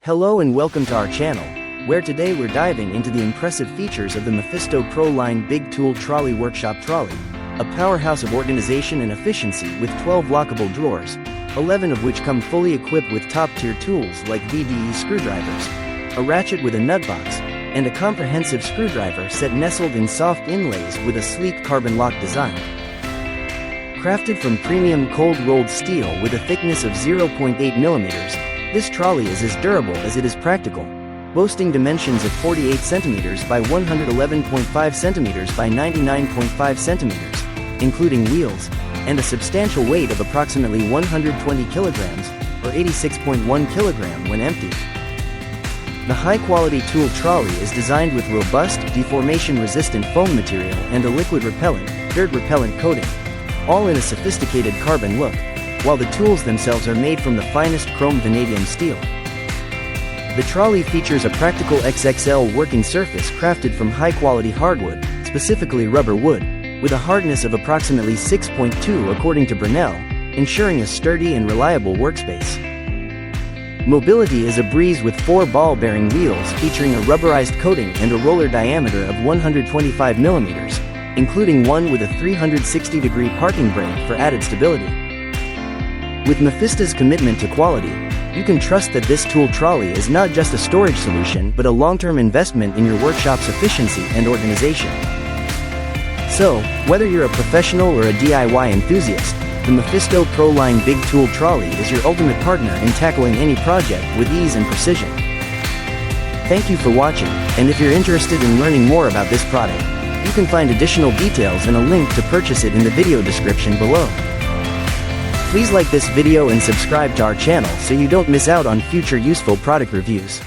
Hello and welcome to our channel, where today we're diving into the impressive features of the Mephisto Pro-Line Big Tool Trolley Workshop Trolley, a powerhouse of organization and efficiency with 12 lockable drawers, 11 of which come fully equipped with top-tier tools like VDE screwdrivers, a ratchet with a nut box, and a comprehensive screwdriver set nestled in soft inlays with a sleek carbon lock design. Crafted from premium cold-rolled steel with a thickness of 0.8 millimeters, this trolley is as durable as it is practical, boasting dimensions of 48 cm by 111.5 cm by 99.5 cm, including wheels, and a substantial weight of approximately 120 kg, or 86.1 kg when empty. The high-quality tool trolley is designed with robust, deformation-resistant foam material and a liquid-repellent, dirt-repellent coating, all in a sophisticated carbon look, while the tools themselves are made from the finest chrome vanadium steel. The trolley features a practical XXL working surface crafted from high-quality hardwood, specifically rubber wood, with a hardness of approximately 6.2 according to Brunel, ensuring a sturdy and reliable workspace. Mobility is a breeze with 4 ball-bearing wheels featuring a rubberized coating and a roller diameter of 125 mm, including one with a 360-degree parking brake for added stability. With Mephisto's commitment to quality, you can trust that this tool trolley is not just a storage solution but a long-term investment in your workshop's efficiency and organization. So, whether you're a professional or a DIY enthusiast, the Mephisto Pro-Line Big Tool Trolley is your ultimate partner in tackling any project with ease and precision. Thank you for watching, and if you're interested in learning more about this product, you can find additional details and a link to purchase it in the video description below. Please like this video and subscribe to our channel so you don't miss out on future useful product reviews.